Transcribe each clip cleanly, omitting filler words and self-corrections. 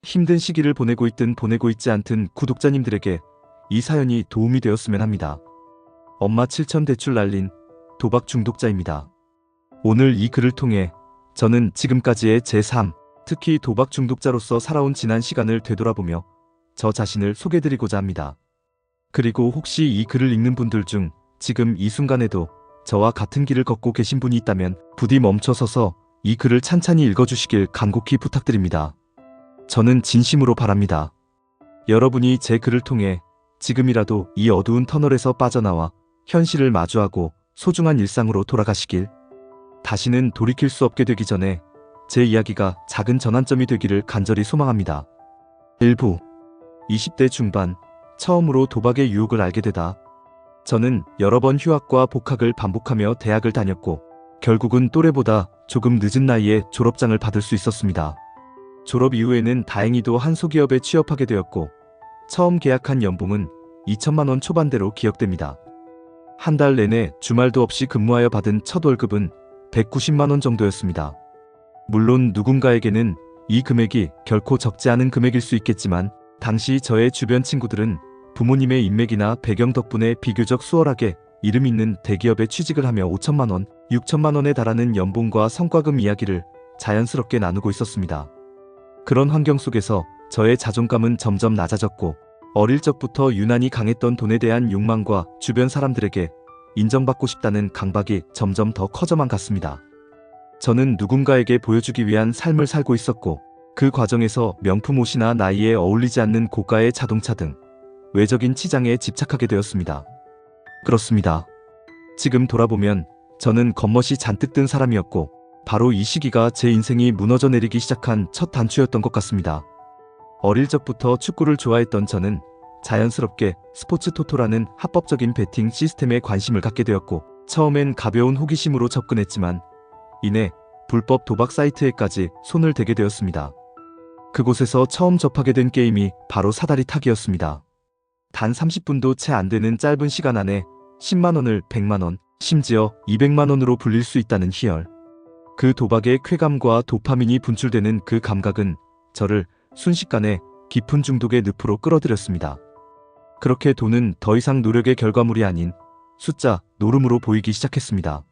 힘든 시기를 보내고 있든 보내고 있지 않든 구독자님들에게 이 사연이 도움이 되었으면 합니다. 엄마 7천 대출 날린 도박 중독자입니다. 오늘 이 글을 통해 저는 지금까지의 제 삶, 특히 도박 중독자로서 살아온 지난 시간을 되돌아보며 저 자신을 소개드리고자 합니다. 그리고 혹시 이 글을 읽는 분들 중 지금 이 순간에도 저와 같은 길을 걷고 계신 분이 있다면 부디 멈춰서서 이 글을 찬찬히 읽어주시길 간곡히 부탁드립니다. 저는 진심으로 바랍니다. 여러분이 제 글을 통해 지금이라도 이 어두운 터널에서 빠져나와 현실을 마주하고 소중한 일상으로 돌아가시길, 다시는 돌이킬 수 없게 되기 전에 제 이야기가 작은 전환점이 되기를 간절히 소망합니다. 1부 20대 중반, 처음으로 도박의 유혹을 알게 되다. 저는 여러 번 휴학과 복학을 반복하며 대학을 다녔고 결국은 또래보다 조금 늦은 나이에 졸업장을 받을 수 있었습니다. 졸업 이후에는 다행히도 한 소기업에 취업하게 되었고 처음 계약한 연봉은 2천만 원 초반대로 기억됩니다. 한 달 내내 주말도 없이 근무하여 받은 첫 월급은 190만 원 정도였습니다. 물론 누군가에게는 이 금액이 결코 적지 않은 금액일 수 있겠지만 당시 저의 주변 친구들은 부모님의 인맥이나 배경 덕분에 비교적 수월하게 이름 있는 대기업에 취직을 하며 5천만 원, 6천만 원에 달하는 연봉과 성과금 이야기를 자연스럽게 나누고 있었습니다. 그런 환경 속에서 저의 자존감은 점점 낮아졌고 어릴 적부터 유난히 강했던 돈에 대한 욕망과 주변 사람들에게 인정받고 싶다는 강박이 점점 더 커져만 갔습니다. 저는 누군가에게 보여주기 위한 삶을 살고 있었고 그 과정에서 명품 옷이나 나이에 어울리지 않는 고가의 자동차 등 외적인 치장에 집착하게 되었습니다. 그렇습니다. 지금 돌아보면 저는 겉멋이 잔뜩 든 사람이었고 바로 이 시기가 제 인생이 무너져 내리기 시작한 첫 단추였던 것 같습니다. 어릴 적부터 축구를 좋아했던 저는 자연스럽게 스포츠 토토라는 합법적인 베팅 시스템에 관심을 갖게 되었고 처음엔 가벼운 호기심으로 접근했지만 이내 불법 도박 사이트에까지 손을 대게 되었습니다. 그곳에서 처음 접하게 된 게임이 바로 사다리 타기였습니다. 단 30분도 채 안 되는 짧은 시간 안에 10만 원을 100만 원, 심지어 200만 원으로 불릴 수 있다는 희열. 그 도박의 쾌감과 도파민이 분출되는 그 감각은 저를 순식간에 깊은 중독의 늪으로 끌어들였습니다. 그렇게 돈은 더 이상 노력의 결과물이 아닌 숫자, 노름으로 보이기 시작했습니다.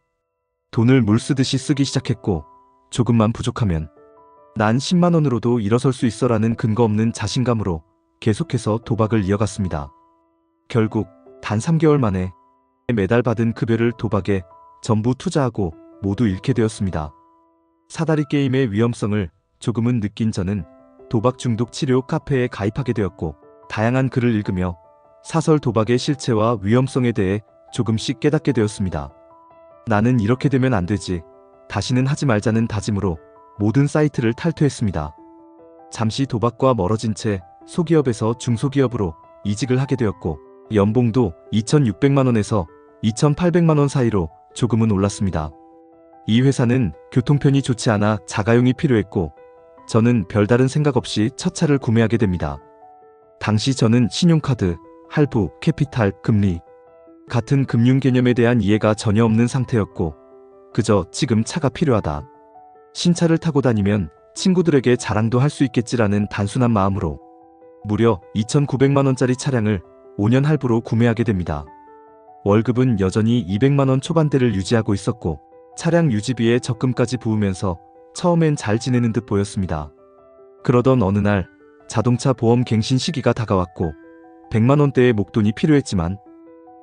돈을 물 쓰듯이 쓰기 시작했고 조금만 부족하면 난 10만 원으로도 일어설 수 있어라는 근거 없는 자신감으로 계속해서 도박을 이어갔습니다. 결국 단 3개월 만에 매달 받은 급여를 도박에 전부 투자하고 모두 잃게 되었습니다. 사다리 게임의 위험성을 조금은 느낀 저는 도박 중독 치료 카페에 가입하게 되었고 다양한 글을 읽으며 사설 도박의 실체와 위험성에 대해 조금씩 깨닫게 되었습니다. 나는 이렇게 되면 안 되지, 다시는 하지 말자는 다짐으로 모든 사이트를 탈퇴했습니다. 잠시 도박과 멀어진 채 소기업에서 중소기업으로 이직을 하게 되었고 연봉도 2,600만 원에서 2,800만 원 사이로 조금은 올랐습니다. 이 회사는 교통편이 좋지 않아 자가용이 필요했고 저는 별다른 생각 없이 첫 차를 구매하게 됩니다. 당시 저는 신용카드, 할부, 캐피탈, 금리 같은 금융 개념에 대한 이해가 전혀 없는 상태였고 그저 지금 차가 필요하다, 신차를 타고 다니면 친구들에게 자랑도 할 수 있겠지라는 단순한 마음으로 무려 2,900만 원짜리 차량을 5년 할부로 구매하게 됩니다. 월급은 여전히 200만 원 초반대를 유지하고 있었고 차량 유지비에 적금까지 부으면서 처음엔 잘 지내는 듯 보였습니다. 그러던 어느 날 자동차 보험 갱신 시기가 다가왔고 100만 원대의 목돈이 필요했지만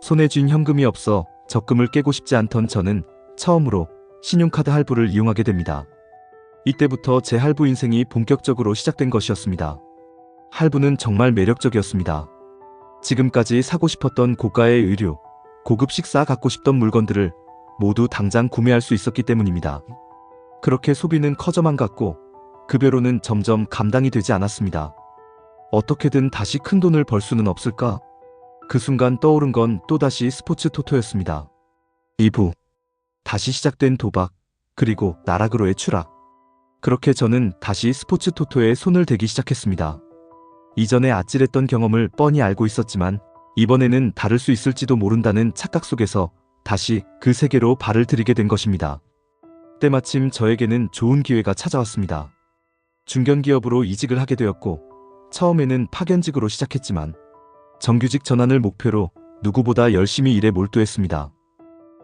손에 쥔 현금이 없어 적금을 깨고 싶지 않던 저는 처음으로 신용카드 할부를 이용하게 됩니다. 이때부터 제 할부 인생이 본격적으로 시작된 것이었습니다. 할부는 정말 매력적이었습니다. 지금까지 사고 싶었던 고가의 의류, 고급 식사, 갖고 싶던 물건들을 모두 당장 구매할 수 있었기 때문입니다. 그렇게 소비는 커져만 갔고 급여로는 점점 감당이 되지 않았습니다. 어떻게든 다시 큰 돈을 벌 수는 없을까? 그 순간 떠오른 건 또다시 스포츠 토토였습니다. 2부 다시 시작된 도박, 그리고 나락으로의 추락. 그렇게 저는 다시 스포츠 토토에 손을 대기 시작했습니다. 이전에 아찔했던 경험을 뻔히 알고 있었지만 이번에는 다를 수 있을지도 모른다는 착각 속에서 다시 그 세계로 발을 들이게 된 것입니다. 때마침 저에게는 좋은 기회가 찾아왔습니다. 중견기업으로 이직을 하게 되었고 처음에는 파견직으로 시작했지만 정규직 전환을 목표로 누구보다 열심히 일에 몰두했습니다.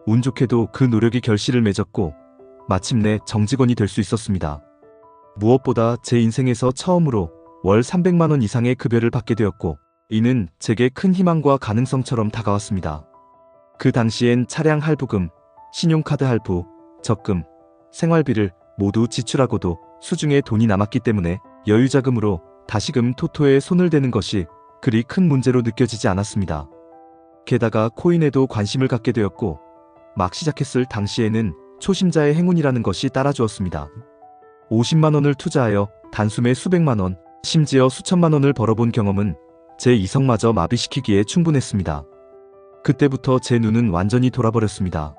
운 좋게도 그 노력이 결실을 맺었고 마침내 정직원이 될 수 있었습니다. 무엇보다 제 인생에서 처음으로 월 300만 원 이상의 급여를 받게 되었고 이는 제게 큰 희망과 가능성처럼 다가왔습니다. 그 당시엔 차량 할부금, 신용카드 할부, 적금, 생활비를 모두 지출하고도 수중에 돈이 남았기 때문에 여유자금으로 다시금 토토에 손을 대는 것이 그리 큰 문제로 느껴지지 않았습니다. 게다가 코인에도 관심을 갖게 되었고 막 시작했을 당시에는 초심자의 행운이라는 것이 따라주었습니다. 50만 원을 투자하여 단숨에 수백만 원, 심지어 수천만 원을 벌어본 경험은 제 이성마저 마비시키기에 충분했습니다. 그때부터 제 눈은 완전히 돌아버렸습니다.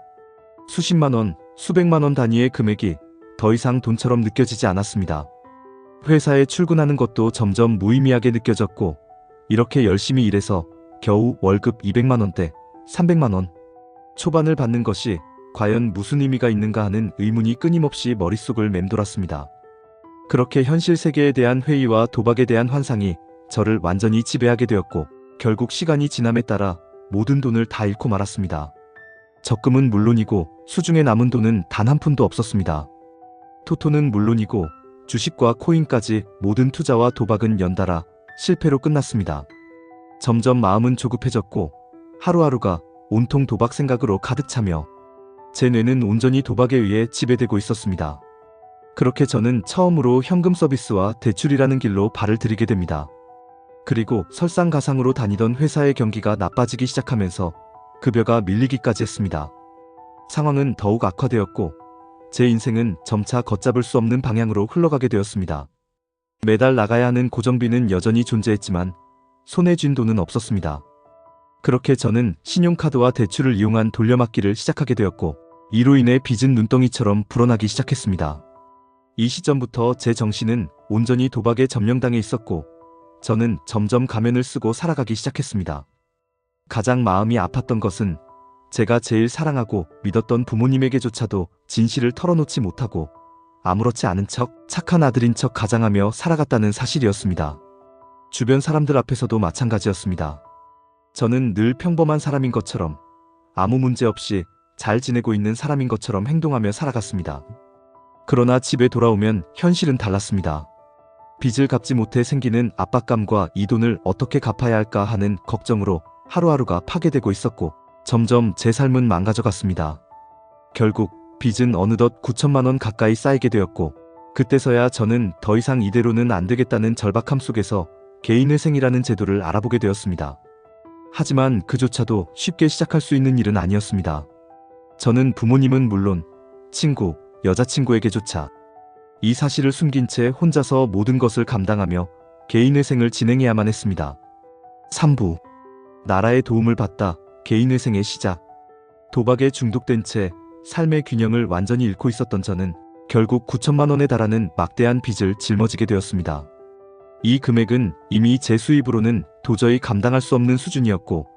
수십만 원, 수백만 원 단위의 금액이 더 이상 돈처럼 느껴지지 않았습니다. 회사에 출근하는 것도 점점 무의미하게 느껴졌고 이렇게 열심히 일해서 겨우 월급 200만 원대, 300만 원 초반을 받는 것이 과연 무슨 의미가 있는가 하는 의문이 끊임없이 머릿속을 맴돌았습니다. 그렇게 현실 세계에 대한 회의와 도박에 대한 환상이 저를 완전히 지배하게 되었고 결국 시간이 지남에 따라 모든 돈을 다 잃고 말았습니다. 적금은 물론이고 수중에 남은 돈은 단 한 푼도 없었습니다. 토토는 물론이고 주식과 코인까지 모든 투자와 도박은 연달아 실패로 끝났습니다. 점점 마음은 조급해졌고 하루하루가 온통 도박 생각으로 가득 차며 제 뇌는 온전히 도박에 의해 지배되고 있었습니다. 그렇게 저는 처음으로 현금 서비스와 대출이라는 길로 발을 들이게 됩니다. 그리고 설상가상으로 다니던 회사의 경기가 나빠지기 시작하면서 급여가 밀리기까지 했습니다. 상황은 더욱 악화되었고 제 인생은 점차 걷잡을 수 없는 방향으로 흘러가게 되었습니다. 매달 나가야 하는 고정비는 여전히 존재했지만 손에 쥔 돈은 없었습니다. 그렇게 저는 신용카드와 대출을 이용한 돌려막기를 시작하게 되었고 이로 인해 빚은 눈덩이처럼 불어나기 시작했습니다. 이 시점부터 제 정신은 온전히 도박에 점령당해 있었고 저는 점점 가면을 쓰고 살아가기 시작했습니다. 가장 마음이 아팠던 것은 제가 제일 사랑하고 믿었던 부모님에게조차도 진실을 털어놓지 못하고 아무렇지 않은 척 착한 아들인 척 가장하며 살아갔다는 사실이었습니다. 주변 사람들 앞에서도 마찬가지였습니다. 저는 늘 평범한 사람인 것처럼 아무 문제 없이 잘 지내고 있는 사람인 것처럼 행동하며 살아갔습니다. 그러나 집에 돌아오면 현실은 달랐습니다. 빚을 갚지 못해 생기는 압박감과 이 돈을 어떻게 갚아야 할까 하는 걱정으로 하루하루가 파괴되고 있었고 점점 제 삶은 망가져갔습니다. 결국 빚은 어느덧 9천만 원 가까이 쌓이게 되었고 그때서야 저는 더 이상 이대로는 안 되겠다는 절박함 속에서 개인회생이라는 제도를 알아보게 되었습니다. 하지만 그조차도 쉽게 시작할 수 있는 일은 아니었습니다. 저는 부모님은 물론 친구, 여자친구에게조차 이 사실을 숨긴 채 혼자서 모든 것을 감당하며 개인회생을 진행해야만 했습니다. 3부 나라의 도움을 받다 개인회생의 시작. 도박에 중독된 채 삶의 균형을 완전히 잃고 있었던 저는 결국 9천만 원에 달하는 막대한 빚을 짊어지게 되었습니다. 이 금액은 이미 제 수입으로는 도저히 감당할 수 없는 수준이었고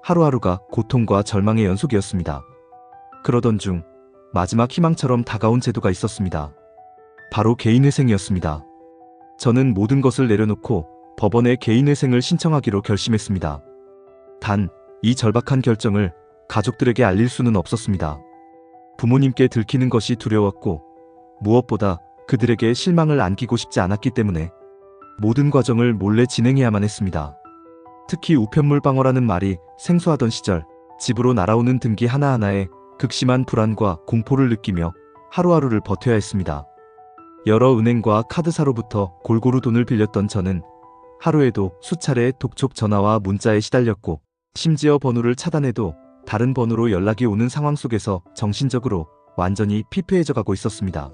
하루하루가 고통과 절망의 연속이었습니다. 그러던 중 마지막 희망처럼 다가온 제도가 있었습니다. 바로 개인회생이었습니다. 저는 모든 것을 내려놓고 법원에 개인회생을 신청하기로 결심했습니다. 단, 이 절박한 결정을 가족들에게 알릴 수는 없었습니다. 부모님께 들키는 것이 두려웠고 무엇보다 그들에게 실망을 안기고 싶지 않았기 때문에 모든 과정을 몰래 진행해야만 했습니다. 특히 우편물 방어라는 말이 생소하던 시절 집으로 날아오는 등기 하나하나에 극심한 불안과 공포를 느끼며 하루하루를 버텨야 했습니다. 여러 은행과 카드사로부터 골고루 돈을 빌렸던 저는 하루에도 수차례 독촉 전화와 문자에 시달렸고 심지어 번호를 차단해도 다른 번호로 연락이 오는 상황 속에서 정신적으로 완전히 피폐해져 가고 있었습니다.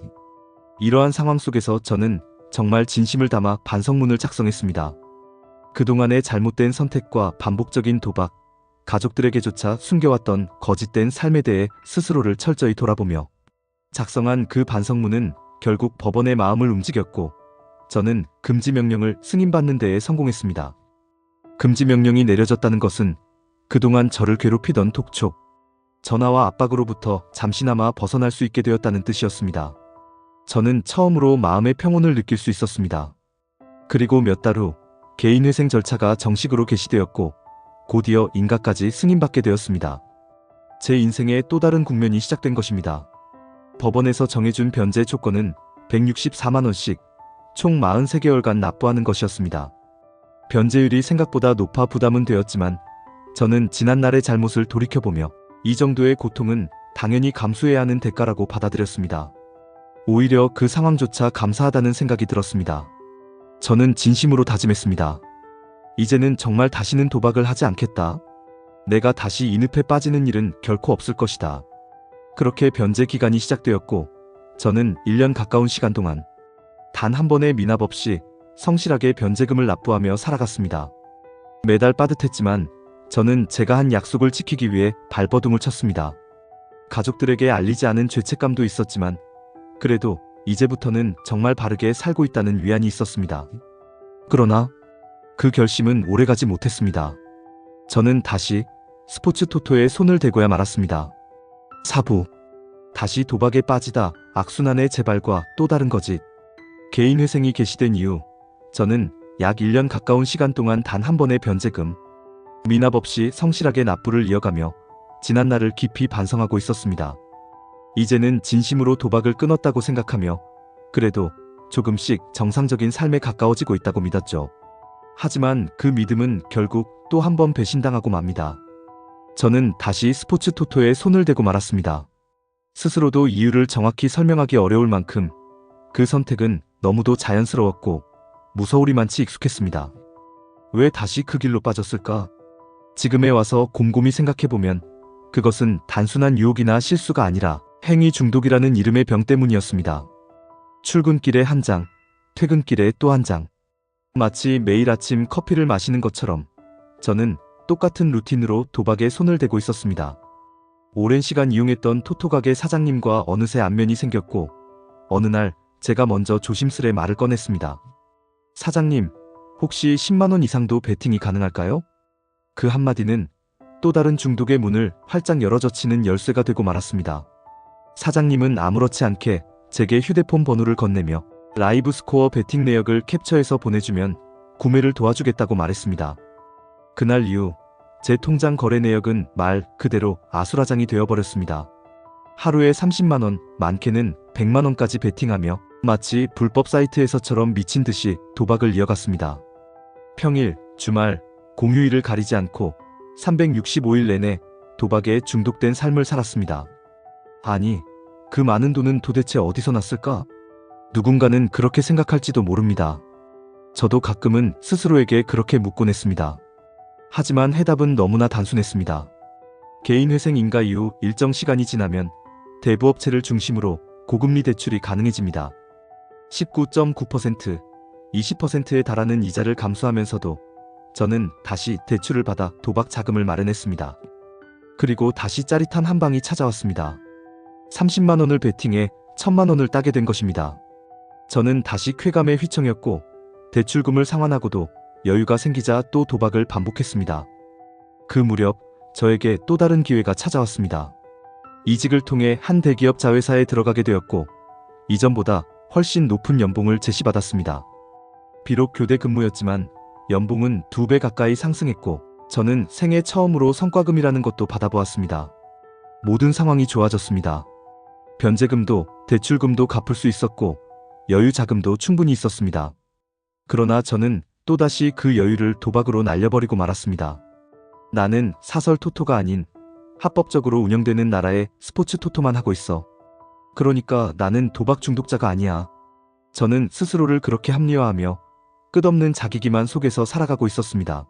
이러한 상황 속에서 저는 정말 진심을 담아 반성문을 작성했습니다. 그동안의 잘못된 선택과 반복적인 도박, 가족들에게조차 숨겨왔던 거짓된 삶에 대해 스스로를 철저히 돌아보며 작성한 그 반성문은 결국 법원의 마음을 움직였고 저는 금지 명령을 승인받는 데에 성공했습니다. 금지 명령이 내려졌다는 것은 그동안 저를 괴롭히던 독촉, 전화와 압박으로부터 잠시나마 벗어날 수 있게 되었다는 뜻이었습니다. 저는 처음으로 마음의 평온을 느낄 수 있었습니다. 그리고 몇 달 후 개인회생 절차가 정식으로 개시되었고 곧이어 인가까지 승인받게 되었습니다. 제 인생의 또 다른 국면이 시작된 것입니다. 법원에서 정해준 변제 조건은 164만 원씩 총 43개월간 납부하는 것이었습니다. 변제율이 생각보다 높아 부담은 되었지만 저는 지난날의 잘못을 돌이켜보며 이 정도의 고통은 당연히 감수해야 하는 대가라고 받아들였습니다. 오히려 그 상황조차 감사하다는 생각이 들었습니다. 저는 진심으로 다짐했습니다. 이제는 정말 다시는 도박을 하지 않겠다. 내가 다시 이 늪에 빠지는 일은 결코 없을 것이다. 그렇게 변제 기간이 시작되었고 저는 1년 가까운 시간 동안 단 한 번의 미납 없이 성실하게 변제금을 납부하며 살아갔습니다. 매달 빠듯했지만 저는 제가 한 약속을 지키기 위해 발버둥을 쳤습니다. 가족들에게 알리지 않은 죄책감도 있었지만 그래도 이제부터는 정말 바르게 살고 있다는 위안이 있었습니다. 그러나 그 결심은 오래가지 못했습니다. 저는 다시 스포츠 토토에 손을 대고야 말았습니다. 사부. 다시 도박에 빠지다 악순환의 재발과 또 다른 거짓. 개인회생이 개시된 이후 저는 약 1년 가까운 시간 동안 단 한 번의 변제금, 미납 없이 성실하게 납부를 이어가며 지난날을 깊이 반성하고 있었습니다. 이제는 진심으로 도박을 끊었다고 생각하며 그래도 조금씩 정상적인 삶에 가까워지고 있다고 믿었죠. 하지만 그 믿음은 결국 또 한 번 배신당하고 맙니다. 저는 다시 스포츠 토토에 손을 대고 말았습니다. 스스로도 이유를 정확히 설명하기 어려울 만큼 그 선택은 너무도 자연스러웠고 무서우리만치 익숙했습니다. 왜 다시 그 길로 빠졌을까? 지금에 와서 곰곰이 생각해보면 그것은 단순한 유혹이나 실수가 아니라 행위 중독이라는 이름의 병 때문이었습니다. 출근길에 한 장, 퇴근길에 또 한 장. 마치 매일 아침 커피를 마시는 것처럼 저는 똑같은 루틴으로 도박에 손을 대고 있었습니다. 오랜 시간 이용했던 토토 가게 사장님과 어느새 안면이 생겼고 어느 날 제가 먼저 조심스레 말을 꺼냈습니다. 사장님, 혹시 10만 원 이상도 베팅이 가능할까요? 그 한마디는 또 다른 중독의 문을 활짝 열어젖히는 열쇠가 되고 말았습니다. 사장님은 아무렇지 않게 제게 휴대폰 번호를 건네며 라이브 스코어 베팅 내역을 캡처해서 보내주면 구매를 도와주겠다고 말했습니다. 그날 이후 제 통장 거래 내역은 말 그대로 아수라장이 되어버렸습니다. 하루에 30만 원, 많게는 100만 원까지 베팅하며 마치 불법 사이트에서처럼 미친 듯이 도박을 이어갔습니다. 평일, 주말, 공휴일을 가리지 않고 365일 내내 도박에 중독된 삶을 살았습니다. 아니, 그 많은 돈은 도대체 어디서 났을까? 누군가는 그렇게 생각할지도 모릅니다. 저도 가끔은 스스로에게 그렇게 묻곤 했습니다. 하지만 해답은 너무나 단순했습니다. 개인회생 인가 이후 일정 시간이 지나면 대부업체를 중심으로 고금리 대출이 가능해집니다. 19.9%, 20%에 달하는 이자를 감수하면서도 저는 다시 대출을 받아 도박 자금을 마련했습니다. 그리고 다시 짜릿한 한 방이 찾아왔습니다. 30만 원을 베팅해 1000만 원을 따게 된 것입니다. 저는 다시 쾌감에 휘청였고 대출금을 상환하고도 여유가 생기자 또 도박을 반복했습니다. 그 무렵 저에게 또 다른 기회가 찾아왔습니다. 이직을 통해 한 대기업 자회사에 들어가게 되었고 이전보다 훨씬 높은 연봉을 제시받았습니다. 비록 교대 근무였지만 연봉은 2배 가까이 상승했고 저는 생애 처음으로 성과금이라는 것도 받아보았습니다. 모든 상황이 좋아졌습니다. 변제금도 대출금도 갚을 수 있었고 여유 자금도 충분히 있었습니다. 그러나 저는 또다시 그 여유를 도박으로 날려버리고 말았습니다. 나는 사설 토토가 아닌 합법적으로 운영되는 나라의 스포츠 토토만 하고 있어. 그러니까 나는 도박 중독자가 아니야. 저는 스스로를 그렇게 합리화하며 끝없는 자기기만 속에서 살아가고 있었습니다.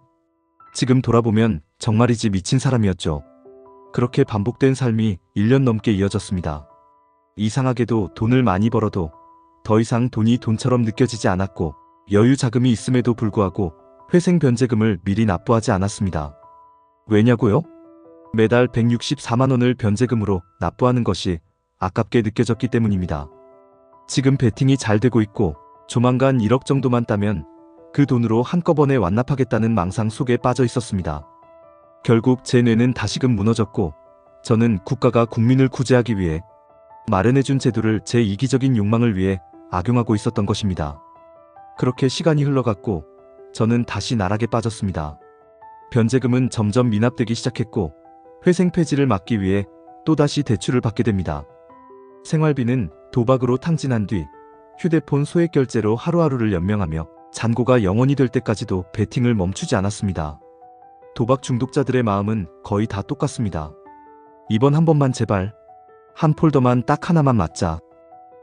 지금 돌아보면 정말이지 미친 사람이었죠. 그렇게 반복된 삶이 1년 넘게 이어졌습니다. 이상하게도 돈을 많이 벌어도 더 이상 돈이 돈처럼 느껴지지 않았고 여유 자금이 있음에도 불구하고 회생 변제금을 미리 납부하지 않았습니다. 왜냐고요? 매달 164만 원을 변제금으로 납부하는 것이 아깝게 느껴졌기 때문입니다. 지금 베팅이 잘 되고 있고 조만간 1억 정도만 따면 그 돈으로 한꺼번에 완납하겠다는 망상 속에 빠져 있었습니다. 결국 제 뇌는 다시금 무너졌고 저는 국가가 국민을 구제하기 위해 마련해준 제도를 제 이기적인 욕망을 위해 악용하고 있었던 것입니다. 그렇게 시간이 흘러갔고 저는 다시 나락에 빠졌습니다. 변제금은 점점 미납되기 시작했고 회생 폐지를 막기 위해 또다시 대출을 받게 됩니다. 생활비는 도박으로 탕진한 뒤 휴대폰 소액 결제로 하루하루를 연명하며 잔고가 영원이 될 때까지도 베팅을 멈추지 않았습니다. 도박 중독자들의 마음은 거의 다 똑같습니다. 이번 한 번만 제발, 한 폴더만 딱 하나만 맞자.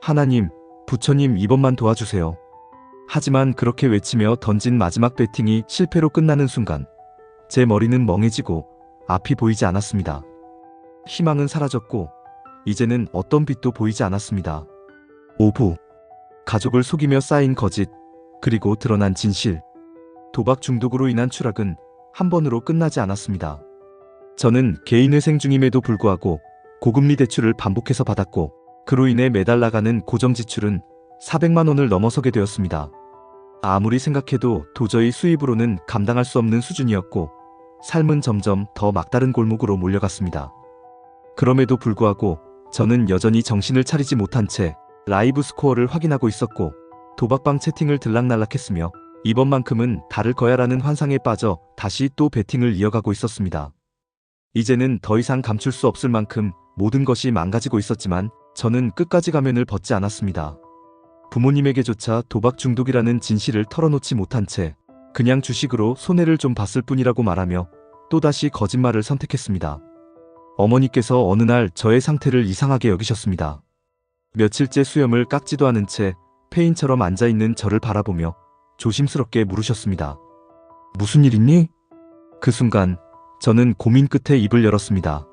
하나님, 부처님 이번만 도와주세요. 하지만 그렇게 외치며 던진 마지막 베팅이 실패로 끝나는 순간 제 머리는 멍해지고 앞이 보이지 않았습니다. 희망은 사라졌고 이제는 어떤 빛도 보이지 않았습니다. 오부. 가족을 속이며 쌓인 거짓, 그리고 드러난 진실. 도박 중독으로 인한 추락은 한 번으로 끝나지 않았습니다. 저는 개인회생 중임에도 불구하고 고금리 대출을 반복해서 받았고 그로 인해 매달 나가는 고정지출은 400만 원을 넘어서게 되었습니다. 아무리 생각해도 도저히 수입으로는 감당할 수 없는 수준이었고 삶은 점점 더 막다른 골목으로 몰려갔습니다. 그럼에도 불구하고 저는 여전히 정신을 차리지 못한 채 라이브 스코어를 확인하고 있었고 도박방 채팅을 들락날락했으며 이번만큼은 다를 거야라는 환상에 빠져 다시 또 베팅을 이어가고 있었습니다. 이제는 더 이상 감출 수 없을 만큼 모든 것이 망가지고 있었지만 저는 끝까지 가면을 벗지 않았습니다. 부모님에게조차 도박 중독이라는 진실을 털어놓지 못한 채 그냥 주식으로 손해를 좀 봤을 뿐이라고 말하며 또다시 거짓말을 선택했습니다. 어머니께서 어느 날 저의 상태를 이상하게 여기셨습니다. 며칠째 수염을 깎지도 않은 채 폐인처럼 앉아있는 저를 바라보며 조심스럽게 물으셨습니다. 무슨 일 있니? 그 순간 저는 고민 끝에 입을 열었습니다.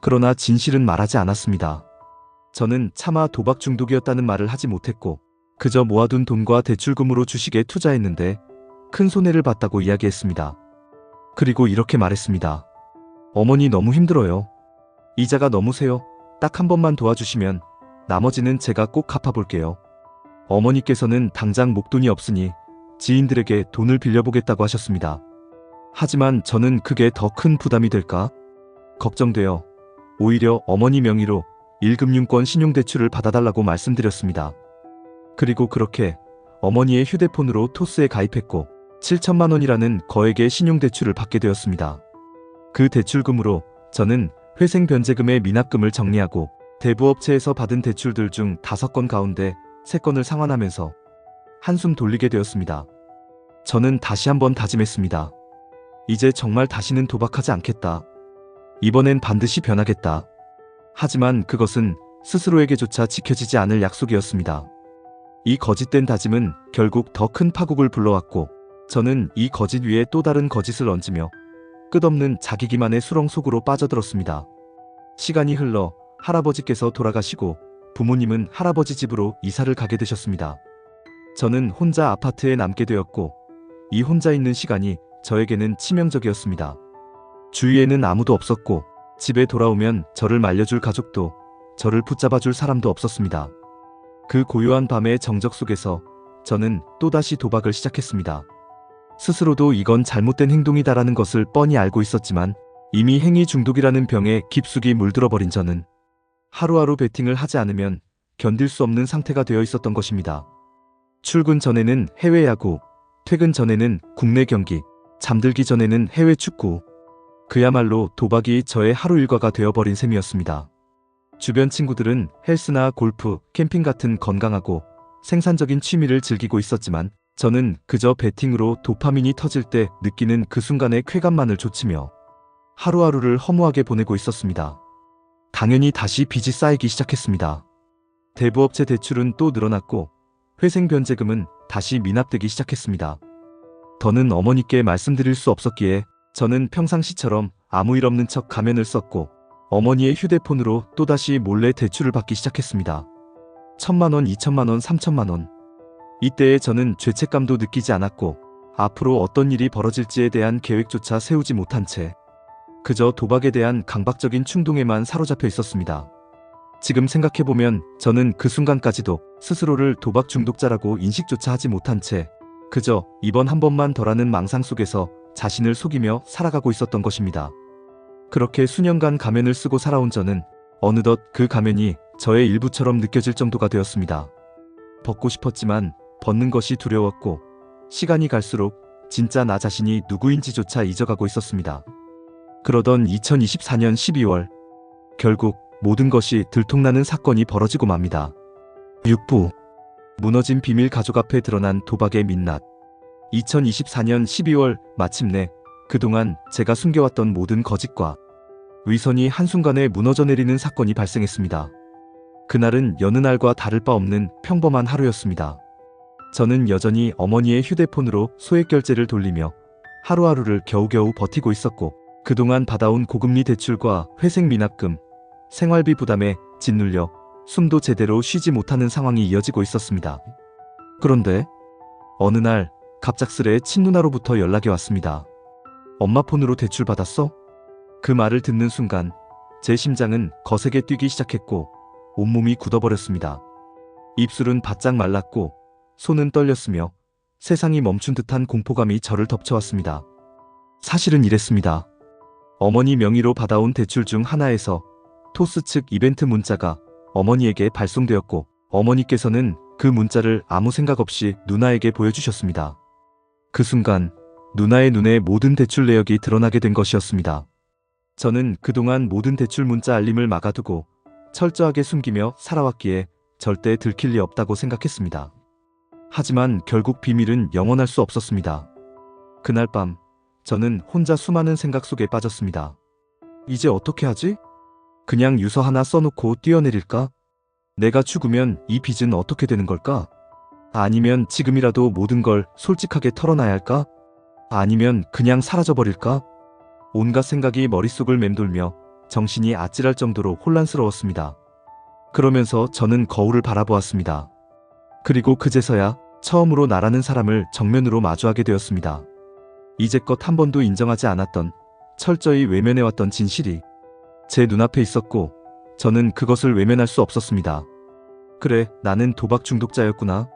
그러나 진실은 말하지 않았습니다. 저는 차마 도박 중독이었다는 말을 하지 못했고 그저 모아둔 돈과 대출금으로 주식에 투자했는데 큰 손해를 봤다고 이야기했습니다. 그리고 이렇게 말했습니다. 어머니 너무 힘들어요. 이자가 너무 세요. 딱 한 번만 도와주시면 나머지는 제가 꼭 갚아볼게요. 어머니께서는 당장 목돈이 없으니 지인들에게 돈을 빌려보겠다고 하셨습니다. 하지만 저는 그게 더 큰 부담이 될까? 걱정되어 오히려 어머니 명의로 1금융권 신용대출을 받아달라고 말씀드렸습니다. 그리고 그렇게 어머니의 휴대폰으로 토스에 가입했고 7천만 원이라는 거액의 신용대출을 받게 되었습니다. 그 대출금으로 저는 회생 변제금의 미납금을 정리하고 대부업체에서 받은 대출들 중 5건 가운데 3건을 상환하면서 한숨 돌리게 되었습니다. 저는 다시 한번 다짐했습니다. 이제 정말 다시는 도박하지 않겠다. 이번엔 반드시 변하겠다. 하지만 그것은 스스로에게조차 지켜지지 않을 약속이었습니다. 이 거짓된 다짐은 결국 더 큰 파국을 불러왔고 저는 이 거짓 위에 또 다른 거짓을 얹으며 끝없는 자기 기만의 수렁 속으로 빠져들었습니다. 시간이 흘러 할아버지께서 돌아가시고 부모님은 할아버지 집으로 이사를 가게 되셨습니다. 저는 혼자 아파트에 남게 되었고 이 혼자 있는 시간이 저에게는 치명적이었습니다. 주위에는 아무도 없었고 집에 돌아오면 저를 말려줄 가족도 저를 붙잡아줄 사람도 없었습니다. 그 고요한 밤의 정적 속에서 저는 또다시 도박을 시작했습니다. 스스로도 이건 잘못된 행동이다라는 것을 뻔히 알고 있었지만 이미 행위 중독이라는 병에 깊숙이 물들어버린 저는 하루하루 베팅을 하지 않으면 견딜 수 없는 상태가 되어 있었던 것입니다. 출근 전에는 해외 야구, 퇴근 전에는 국내 경기, 잠들기 전에는 해외 축구. 그야말로 도박이 저의 하루 일과가 되어버린 셈이었습니다. 주변 친구들은 헬스나 골프, 캠핑 같은 건강하고 생산적인 취미를 즐기고 있었지만 저는 그저 베팅으로 도파민이 터질 때 느끼는 그 순간의 쾌감만을 좇으며 하루하루를 허무하게 보내고 있었습니다. 당연히 다시 빚이 쌓이기 시작했습니다. 대부업체 대출은 또 늘어났고 회생 변제금은 다시 미납되기 시작했습니다. 더는 어머니께 말씀드릴 수 없었기에 저는 평상시처럼 아무 일 없는 척 가면을 썼고 어머니의 휴대폰으로 또다시 몰래 대출을 받기 시작했습니다. 1,000만 원, 2천만 원, 3천만 원. 이때에 저는 죄책감도 느끼지 않았고 앞으로 어떤 일이 벌어질지에 대한 계획조차 세우지 못한 채 그저 도박에 대한 강박적인 충동에만 사로잡혀 있었습니다. 지금 생각해보면 저는 그 순간까지도 스스로를 도박 중독자라고 인식조차 하지 못한 채 그저 이번 한 번만 더라는 망상 속에서 자신을 속이며 살아가고 있었던 것입니다. 그렇게 수년간 가면을 쓰고 살아온 저는 어느덧 그 가면이 저의 일부처럼 느껴질 정도가 되었습니다. 벗고 싶었지만 벗는 것이 두려웠고 시간이 갈수록 진짜 나 자신이 누구인지조차 잊어가고 있었습니다. 그러던 2024년 12월 결국 모든 것이 들통나는 사건이 벌어지고 맙니다. 6부 무너진 비밀 가족 앞에 드러난 도박의 민낯. 2024년 12월 마침내 그동안 제가 숨겨왔던 모든 거짓과 위선이 한순간에 무너져 내리는 사건이 발생했습니다. 그날은 여느 날과 다를 바 없는 평범한 하루였습니다. 저는 여전히 어머니의 휴대폰으로 소액 결제를 돌리며 하루하루를 겨우겨우 버티고 있었고 그동안 받아온 고금리 대출과 회생 미납금, 생활비 부담에 짓눌려 숨도 제대로 쉬지 못하는 상황이 이어지고 있었습니다. 그런데 어느 날 갑작스레 친누나로부터 연락이 왔습니다. 엄마 폰으로 대출 받았어? 그 말을 듣는 순간 제 심장은 거세게 뛰기 시작했고 온몸이 굳어버렸습니다. 입술은 바짝 말랐고 손은 떨렸으며 세상이 멈춘 듯한 공포감이 저를 덮쳐왔습니다. 사실은 이랬습니다. 어머니 명의로 받아온 대출 중 하나에서 토스 측 이벤트 문자가 어머니에게 발송되었고 어머니께서는 그 문자를 아무 생각 없이 누나에게 보여주셨습니다. 그 순간 누나의 눈에 모든 대출 내역이 드러나게 된 것이었습니다. 저는 그동안 모든 대출 문자 알림을 막아두고 철저하게 숨기며 살아왔기에 절대 들킬 리 없다고 생각했습니다. 하지만 결국 비밀은 영원할 수 없었습니다. 그날 밤 저는 혼자 수많은 생각 속에 빠졌습니다. 이제 어떻게 하지? 그냥 유서 하나 써놓고 뛰어내릴까? 내가 죽으면 이 빚은 어떻게 되는 걸까? 아니면 지금이라도 모든 걸 솔직하게 털어놔야 할까? 아니면 그냥 사라져버릴까? 온갖 생각이 머릿속을 맴돌며 정신이 아찔할 정도로 혼란스러웠습니다. 그러면서 저는 거울을 바라보았습니다. 그리고 그제서야 처음으로 나라는 사람을 정면으로 마주하게 되었습니다. 이제껏 한 번도 인정하지 않았던, 철저히 외면해왔던 진실이 제 눈앞에 있었고 저는 그것을 외면할 수 없었습니다. 그래, 나는 도박 중독자였구나.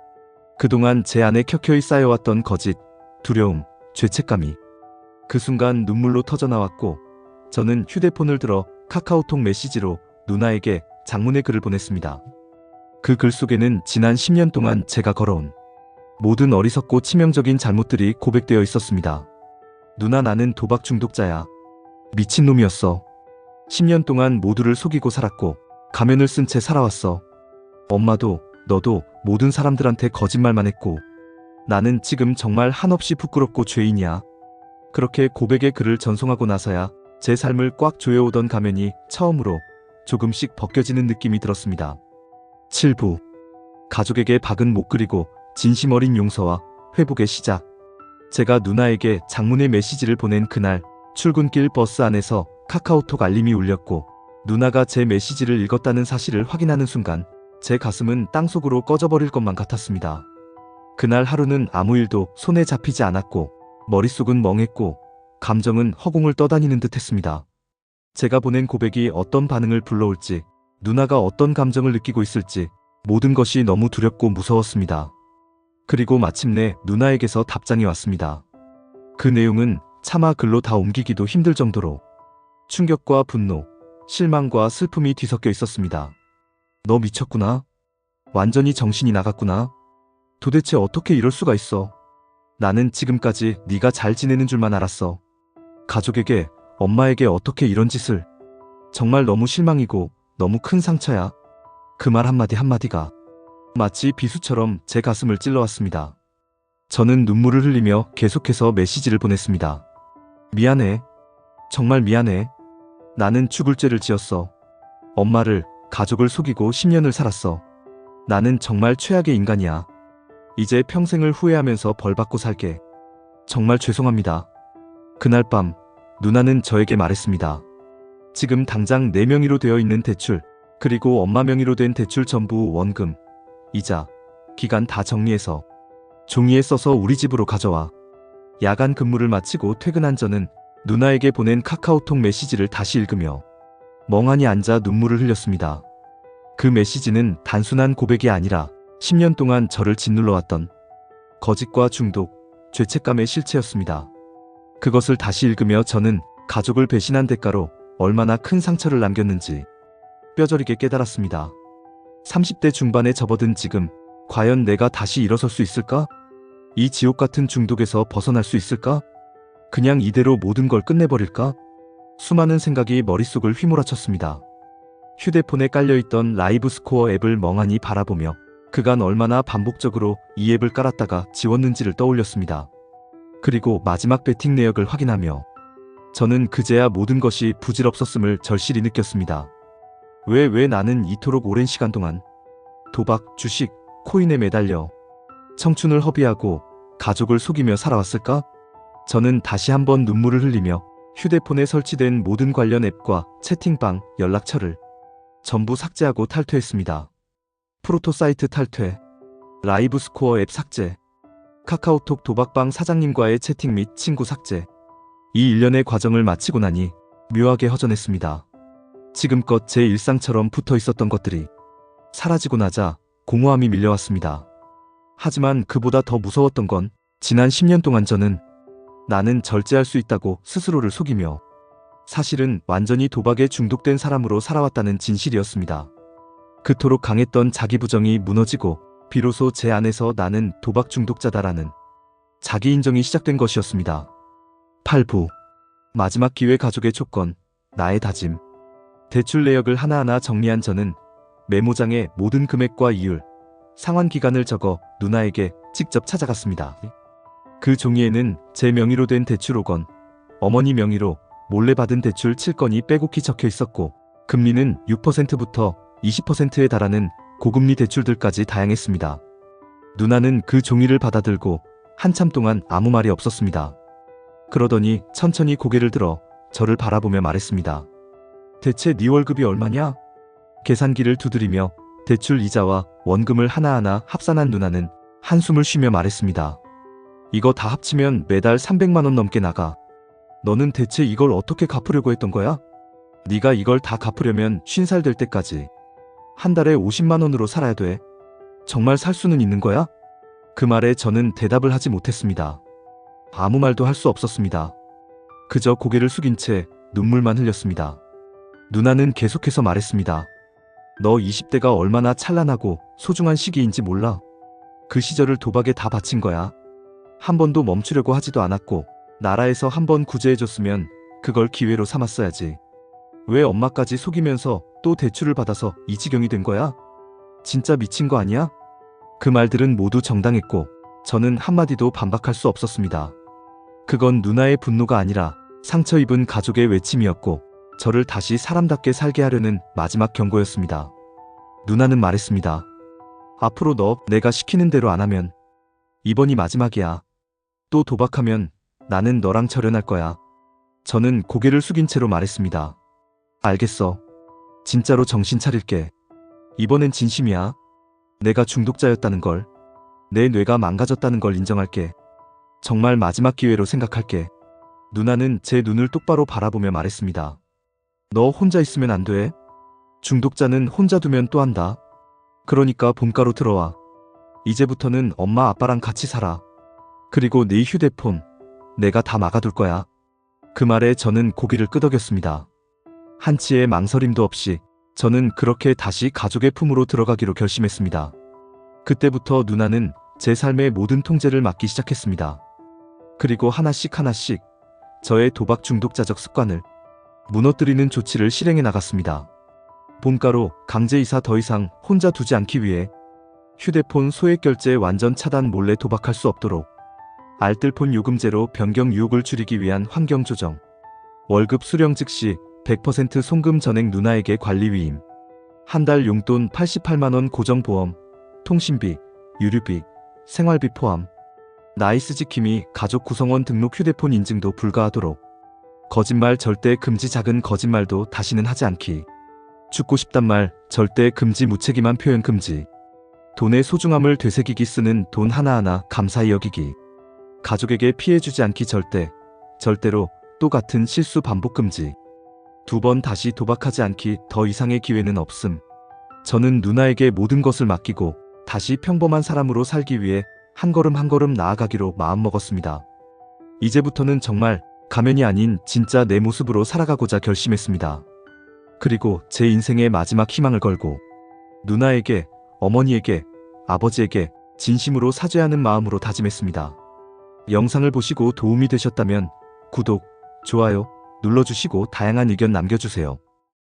그동안 제 안에 켜켜이 쌓여왔던 거짓, 두려움, 죄책감이 그 순간 눈물로 터져나왔고 저는 휴대폰을 들어 카카오톡 메시지로 누나에게 장문의 글을 보냈습니다. 그 글 속에는 지난 10년 동안 제가 걸어온 모든 어리석고 치명적인 잘못들이 고백되어 있었습니다. 누나, 나는 도박 중독자야. 미친놈이었어. 10년 동안 모두를 속이고 살았고 가면을 쓴 채 살아왔어. 엄마도 너도 모든 사람들한테 거짓말만 했고 나는 지금 정말 한없이 부끄럽고 죄인이야. 그렇게 고백의 글을 전송하고 나서야 제 삶을 꽉 조여오던 가면이 처음으로 조금씩 벗겨지는 느낌이 들었습니다. 7부 가족에게 박은 못 그리고 진심 어린 용서와 회복의 시작. 제가 누나에게 장문의 메시지를 보낸 그날 출근길 버스 안에서 카카오톡 알림이 울렸고 누나가 제 메시지를 읽었다는 사실을 확인하는 순간 제 가슴은 땅속으로 꺼져버릴 것만 같았습니다. 그날 하루는 아무 일도 손에 잡히지 않았고 머릿속은 멍했고 감정은 허공을 떠다니는 듯 했습니다. 제가 보낸 고백이 어떤 반응을 불러올지, 누나가 어떤 감정을 느끼고 있을지 모든 것이 너무 두렵고 무서웠습니다. 그리고 마침내 누나에게서 답장이 왔습니다. 그 내용은 차마 글로 다 옮기기도 힘들 정도로 충격과 분노, 실망과 슬픔이 뒤섞여 있었습니다. 너 미쳤구나. 완전히 정신이 나갔구나. 도대체 어떻게 이럴 수가 있어. 나는 지금까지 네가 잘 지내는 줄만 알았어. 가족에게, 엄마에게 어떻게 이런 짓을. 정말 너무 실망이고 너무 큰 상처야. 그 말 한마디 한마디가 마치 비수처럼 제 가슴을 찔러왔습니다. 저는 눈물을 흘리며 계속해서 메시지를 보냈습니다. 미안해. 정말 미안해. 나는 죽을 죄를 지었어. 엄마를, 가족을 속이고 10년을 살았어. 나는 정말 최악의 인간이야. 이제 평생을 후회하면서 벌받고 살게. 정말 죄송합니다. 그날 밤 누나는 저에게 말했습니다. 지금 당장 내 명의로 되어 있는 대출, 그리고 엄마 명의로 된 대출 전부 원금, 이자, 기간 다 정리해서 종이에 써서 우리 집으로 가져와. 야간 근무를 마치고 퇴근한 저는 누나에게 보낸 카카오톡 메시지를 다시 읽으며 멍하니 앉아 눈물을 흘렸습니다. 그 메시지는 단순한 고백이 아니라 10년 동안 저를 짓눌러왔던 거짓과 중독, 죄책감의 실체였습니다. 그것을 다시 읽으며 저는 가족을 배신한 대가로 얼마나 큰 상처를 남겼는지 뼈저리게 깨달았습니다. 30대 중반에 접어든 지금 과연 내가 다시 일어설 수 있을까? 이 지옥 같은 중독에서 벗어날 수 있을까? 그냥 이대로 모든 걸 끝내버릴까? 수많은 생각이 머릿속을 휘몰아쳤습니다. 휴대폰에 깔려있던 라이브 스코어 앱을 멍하니 바라보며 그간 얼마나 반복적으로 이 앱을 깔았다가 지웠는지를 떠올렸습니다. 그리고 마지막 배팅 내역을 확인하며 저는 그제야 모든 것이 부질없었음을 절실히 느꼈습니다. 왜 나는 이토록 오랜 시간 동안 도박, 주식, 코인에 매달려 청춘을 허비하고 가족을 속이며 살아왔을까? 저는 다시 한번 눈물을 흘리며 휴대폰에 설치된 모든 관련 앱과 채팅방, 연락처를 전부 삭제하고 탈퇴했습니다. 프로토 사이트 탈퇴, 라이브 스코어 앱 삭제, 카카오톡 도박방 사장님과의 채팅 및 친구 삭제. 이 일련의 과정을 마치고 나니 묘하게 허전했습니다. 지금껏 제 일상처럼 붙어 있었던 것들이 사라지고 나자 공허함이 밀려왔습니다. 하지만 그보다 더 무서웠던 건 지난 10년 동안 나는 절제할 수 있다고 스스로를 속이며 사실은 완전히 도박에 중독된 사람으로 살아왔다는 진실이었습니다. 그토록 강했던 자기 부정이 무너지고 비로소 제 안에서 나는 도박 중독자다라는 자기 인정이 시작된 것이었습니다. 8부 마지막 기회 가족의 조건, 나의 다짐. 대출 내역을 하나하나 정리한 저는 메모장에 모든 금액과 이율, 상환 기간을 적어 누나에게 직접 찾아갔습니다. 그 종이에는 제 명의로 된 대출 5건, 어머니 명의로 몰래 받은 대출 7건이 빼곡히 적혀 있었고 금리는 6%부터 20%에 달하는 고금리 대출들까지 다양했습니다. 누나는 그 종이를 받아들고 한참 동안 아무 말이 없었습니다. 그러더니 천천히 고개를 들어 저를 바라보며 말했습니다. 대체 네 월급이 얼마냐? 계산기를 두드리며 대출 이자와 원금을 하나하나 합산한 누나는 한숨을 쉬며 말했습니다. 이거 다 합치면 매달 300만 원 넘게 나가. 너는 대체 이걸 어떻게 갚으려고 했던 거야? 네가 이걸 다 갚으려면 50살 될 때까지 한 달에 50만 원으로 살아야 돼. 정말 살 수는 있는 거야? 그 말에 저는 대답을 하지 못했습니다. 아무 말도 할 수 없었습니다. 그저 고개를 숙인 채 눈물만 흘렸습니다. 누나는 계속해서 말했습니다. 너 20대가 얼마나 찬란하고 소중한 시기인지 몰라. 그 시절을 도박에 다 바친 거야. 한 번도 멈추려고 하지도 않았고 나라에서 한 번 구제해줬으면 그걸 기회로 삼았어야지. 왜 엄마까지 속이면서 또 대출을 받아서 이 지경이 된 거야? 진짜 미친 거 아니야? 그 말들은 모두 정당했고 저는 한마디도 반박할 수 없었습니다. 그건 누나의 분노가 아니라 상처 입은 가족의 외침이었고 저를 다시 사람답게 살게 하려는 마지막 경고였습니다. 누나는 말했습니다. 앞으로 내가 시키는 대로 안 하면 이번이 마지막이야. 또 도박하면 나는 너랑 절연할 거야. 저는 고개를 숙인 채로 말했습니다. 알겠어. 진짜로 정신 차릴게. 이번엔 진심이야. 내가 중독자였다는 걸, 내 뇌가 망가졌다는 걸 인정할게. 정말 마지막 기회로 생각할게. 누나는 제 눈을 똑바로 바라보며 말했습니다. 너 혼자 있으면 안 돼. 중독자는 혼자 두면 또 한다. 그러니까 본가로 들어와. 이제부터는 엄마 아빠랑 같이 살아. 그리고 네 휴대폰 내가 다 막아둘 거야. 그 말에 저는 고개를 끄덕였습니다. 한치의 망설임도 없이 저는 그렇게 다시 가족의 품으로 들어가기로 결심했습니다. 그때부터 누나는 제 삶의 모든 통제를 맡기 시작했습니다. 그리고 하나씩 저의 도박 중독자적 습관을 무너뜨리는 조치를 실행해 나갔습니다. 본가로 강제 이사 더 이상 혼자 두지 않기 위해 휴대폰 소액 결제 완전 차단, 몰래 도박할 수 없도록 알뜰폰 요금제로 변경, 유혹을 줄이기 위한 환경 조정, 월급 수령 즉시 100% 송금 전액 누나에게 관리 위임, 한 달 용돈 88만 원 고정보험, 통신비, 유류비, 생활비 포함, 나이스 지킴이, 가족 구성원 등록 휴대폰 인증도 불가하도록, 거짓말 절대 금지, 작은 거짓말도 다시는 하지 않기, 죽고 싶단 말 절대 금지, 무책임한 표현 금지, 돈의 소중함을 되새기기, 쓰는 돈 하나하나 감사히 여기기, 가족에게 피해 주지 않기, 절대로 또 같은 실수 반복 금지, 2번 다시 도박하지 않기, 더 이상의 기회는 없음. 저는 누나에게 모든 것을 맡기고 다시 평범한 사람으로 살기 위해 한 걸음 한 걸음 나아가기로 마음먹었습니다. 이제부터는 정말 가면이 아닌 진짜 내 모습으로 살아가고자 결심했습니다. 그리고 제 인생의 마지막 희망을 걸고 누나에게, 어머니에게, 아버지에게 진심으로 사죄하는 마음으로 다짐했습니다. 영상을 보시고 도움이 되셨다면 구독, 좋아요 눌러주시고 다양한 의견 남겨주세요.